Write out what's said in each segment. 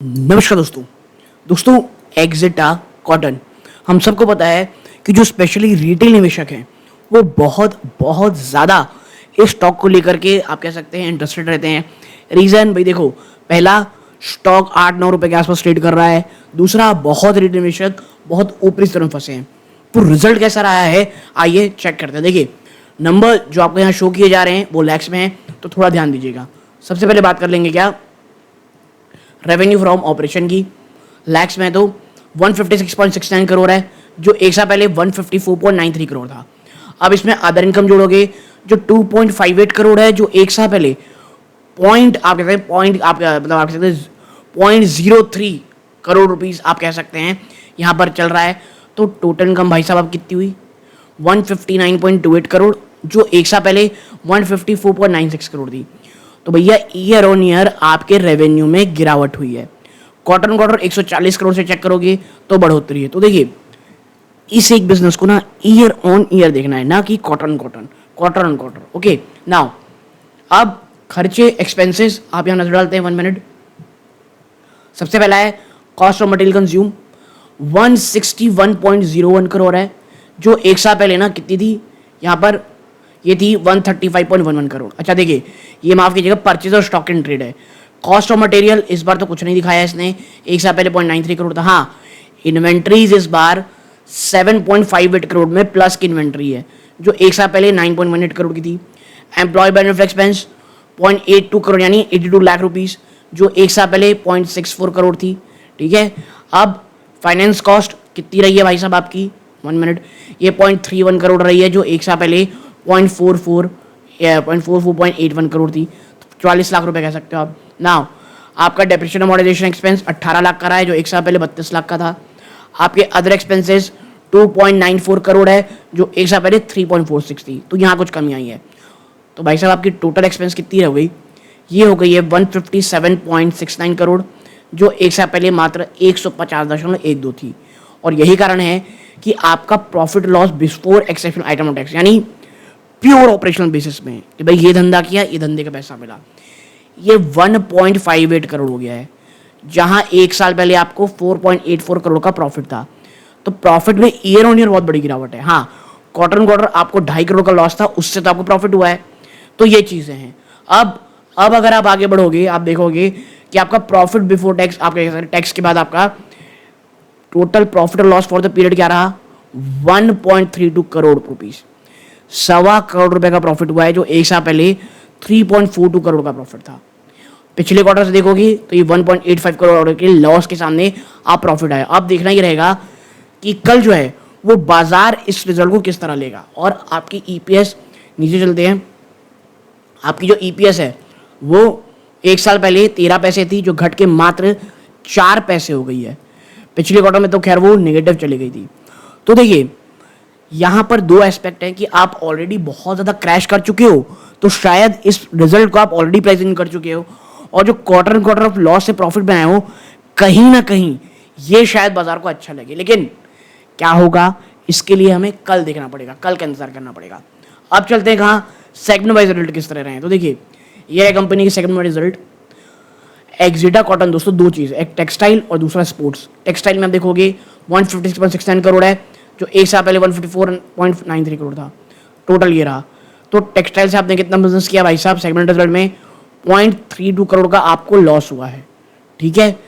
नमस्कार दोस्तों। दोस्तों, एग्जिटा कॉटन, हम सबको पता है कि जो स्पेशली रिटेल निवेशक हैं वो बहुत बहुत ज़्यादा इस स्टॉक को लेकर के आप कह सकते हैं इंटरेस्टेड रहते हैं। रीज़न भाई देखो, पहला स्टॉक 8-9 रुपए के आसपास ट्रेड कर रहा है, दूसरा बहुत रिटेल निवेशक बहुत ऊपरी स्तर में फंसे हैं। तो रिजल्ट कैसा रहा है आइए चेक करते हैं। देखिए, नंबर जो आपको यहाँ शो किए जा रहे हैं वो लैक्स में हैं, तो थोड़ा ध्यान दीजिएगा। सबसे पहले बात कर लेंगे क्या रेवेन्यू फ्रॉम ऑपरेशन की। लैक्स में तो 156.69 करोड़ है, जो एक साल पहले 154.93 करोड़ था। अब इसमें अदर इनकम जोड़ोगे जो 2.58 करोड़ है, जो एक साल पहले आप कहते हैं 0.03 करोड़ रुपीस आप कह सकते हैं यहाँ पर चल रहा है। तो टोटल इनकम भाई साहब अब कितनी हुई 159.28 करोड़, जो एक साल पहले 154.96 करोड़ थी। तो भैया ईयर ऑन ईयर आपके रेवेन्यू में गिरावट हुई है। क्वार्टर 140 करोड़ से चेक करोगे तो बढ़ोतरी है। तो देखिए, इस एक बिजनेस को ना ईयर ऑन ईयर देखना है, ना कि quarter on quarter. Okay, now अब खर्चे एक्सपेंसेस आप यहाँ नजर डालते हैं 1 मिनट। सबसे पहला है cost of material consume 161.01 crore है, जो एक साल पहले ना कितनी थी, यहाँ पर ये थी 135.11 करोड़। अच्छा देखिए, ये माफ कीजिएगा परचेज और स्टॉक इन ट्रेड है। कॉस्ट ऑफ मटेरियल इस बार तो कुछ नहीं दिखाया इसने, एक साल पहले 0.93 करोड़ था। हाँ, इन्वेंट्रीज इस बार 7.58 करोड़ में प्लस की इन्वेंट्री है, जो एक साल पहले 9.18 करोड़ की थी। एम्प्लॉय बेनिफिट एक्सपेंस 0.82 करोड़ यानी 82 लाख रुपीज, जो एक साल पहले 0.64 करोड़ थी। ठीक है, अब फाइनेंस कॉस्ट कितनी रही है भाई साहब आपकी 1 मिनट, ये 0.31 करोड़ रही है, जो एक साल पहले 0.81 करोड़ थी। 44 लाख रुपए कह सकते हो आप। नाउ आपका डेप्रिसिएशन अमोर्टाइजेशन एक्सपेंस 18 लाख का रहा है, जो एक साल पहले 32 लाख का था। आपके अदर एक्सपेंसेस 2.94 करोड़ है, जो एक साल पहले 3.46 थी। तो यहाँ कुछ कमी आई है। तो भाई साहब आपकी टोटल एक्सपेंस कितनी हो गई, ये हो गई है 157.69 करोड़, जो एक साल पहले मात्र 150.12 थी। और यही कारण है कि आपका profit loss before exceptional item of tax यानी प्योर ऑपरेशनल बेसिस में कि भाई ये धंधा किया, ये धंधे का पैसा मिला, ये 1.58 करोड़ हो गया है, जहां एक साल पहले आपको 4.84 करोड़ का प्रॉफिट था। तो प्रॉफिट में ईयर ऑन ईयर बहुत बड़ी गिरावट है। हाँ, क्वार्टर आपको 2.5 करोड़ का लॉस था, उससे तो आपको प्रॉफिट हुआ है। तो ये चीजें हैं। अब अगर आप आगे बढ़ोगे, आप देखोगे कि आपका प्रॉफिट बिफोर टैक्स, आपका टैक्स के बाद आपका टोटल प्रॉफिट और लॉस फॉर द पीरियड क्या रहा 1.32 करोड़ रुपीज, 1.25 करोड़ रुपए का प्रॉफिट हुआ है, जो एक साल पहले 3.42 करोड़ का प्रॉफिट था। पिछले क्वार्टर से देखोगे तो ये 1.85 करोड़ के लॉस के सामने आप प्रॉफिट आया। अब देखना ही रहेगा कि कल जो है वो बाजार इस रिजल्ट को किस तरह लेगा। और आपकी ईपीएस, नीचे चलते हैं, आपकी जो ईपीएस है वो एक साल पहले 13 पैसे थी, जो घट के मात्र 4 पैसे हो गई है। पिछले क्वार्टर में तो खैर वो नेगेटिव चली गई थी। तो देखिए, यहाँ पर दो एस्पेक्ट हैं कि आप ऑलरेडी बहुत ज़्यादा क्रैश कर चुके हो, तो शायद इस रिजल्ट को आप ऑलरेडी प्राइस इन कर चुके हो, और जो क्वार्टर ऑफ लॉस से प्रॉफिट बनाए हो, कहीं ना कहीं ये शायद बाजार को अच्छा लगे। लेकिन क्या होगा इसके लिए हमें कल देखना पड़ेगा, कल का इंतजार करना पड़ेगा। अब चलते हैं कहाँ, सेगमेंट वाइज रिजल्ट किस तरह रहे हैं। तो देखिए, ये है कंपनी के सेगमेंट वाइज रिजल्ट। एग्जिटा कॉटन दोस्तों दो चीज़, एक टेक्सटाइल और दूसरा स्पोर्ट्स। टेक्सटाइल में आप देखोगे 156.69 करोड़ है, जो एक साल पहले 154.93 करोड़ था। टोटल ये रहा। तो टेक्सटाइल से आपने कितना बिजनेस किया भाई साहब, सेगमेंट रिजल्ट में 0.32 करोड़ का आपको लॉस हुआ है। ठीक है,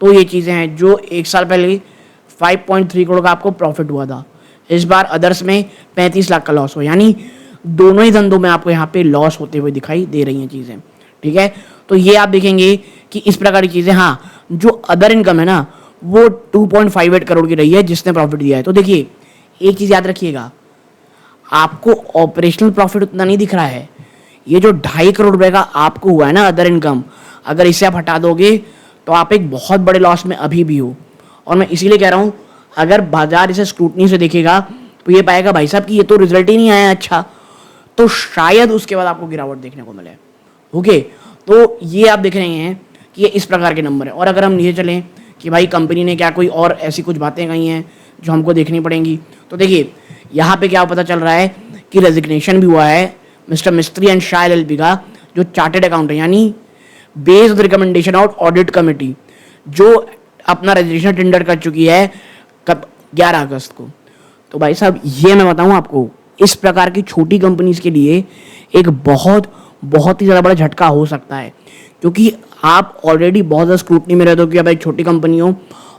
तो ये चीज़ें हैं, जो एक साल पहले 5.3 करोड़ का आपको प्रॉफिट हुआ था, इस बार अदर्स में 35 लाख का लॉस हुआ, यानी दोनों ही धंधों में आपको यहाँ पे लॉस होते हुए दिखाई दे रही हैं चीज़ें। ठीक है, तो ये आप देखेंगे कि इस प्रकार की चीज़ें। हाँ, जो अदर इनकम है ना वो 2.58 करोड़ की रही है, जिसने प्रॉफिट दिया है। तो देखिए, एक चीज़ याद रखिएगा, आपको ऑपरेशनल प्रॉफिट उतना नहीं दिख रहा है। ये जो 2.5 करोड़ रुपए का आपको हुआ है ना अदर इनकम, अगर इसे आप हटा दोगे तो आप एक बहुत बड़े लॉस में अभी भी हो। और मैं इसीलिए कह रहा हूँ, अगर बाजार इसे स्क्रूटनी से देखेगा तो ये पाएगा भाई साहब कि ये तो रिजल्ट ही नहीं आया अच्छा, तो शायद उसके बाद आपको गिरावट देखने को मिले। ओके, तो ये आप देख रहे हैं कि ये इस प्रकार के नंबर है। और अगर हम नीचे चलें कि भाई कंपनी ने क्या कोई और ऐसी कुछ बातें कही हैं जो हमको देखनी पड़ेंगी, तो देखिए यहाँ पे क्या पता चल रहा है कि रेजिग्नेशन भी हुआ है मिस्टर मिस्त्री एंड शाह एलएलपी का, जो चार्टेड अकाउंट है, यानी based recommendation of audit committee, जो अपना रजिस्ट्रेशन टेंडर कर चुकी है कब 11 अगस्त को। तो भाई साहब ये मैं बताऊं आपको, इस प्रकार की छोटी कंपनीज के लिए एक बहुत ही ज़्यादा बड़ा झटका हो सकता है, क्योंकि आप ऑलरेडी बहुत ज़्यादा स्क्रूटनी में रहते हो कि आप एक छोटी कंपनी हो,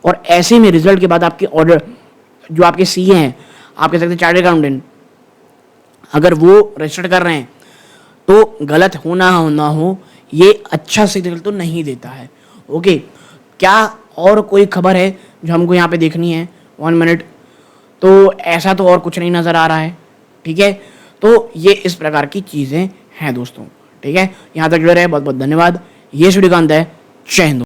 और ऐसे में रिजल्ट के बाद आपके ऑर्डर जो आपके सीए हैं, आप कह सकते हैं चार्टर्ड अकाउंटेंट, अगर वो रजिस्टर्ड कर रहे हैं तो गलत हो ना हो ये अच्छा सिग्नल तो नहीं देता है। ओके, क्या और कोई खबर है जो हमको यहाँ पे देखनी है? 1 मिनट। तो ऐसा तो और कुछ नहीं नज़र आ रहा है। ठीक है, तो ये इस प्रकार की चीज़ें हैं दोस्तों। ठीक है, यहाँ तक जुड़े रहे, बहुत बहुत धन्यवाद। ये सूर्यकांत है, जय हिंद।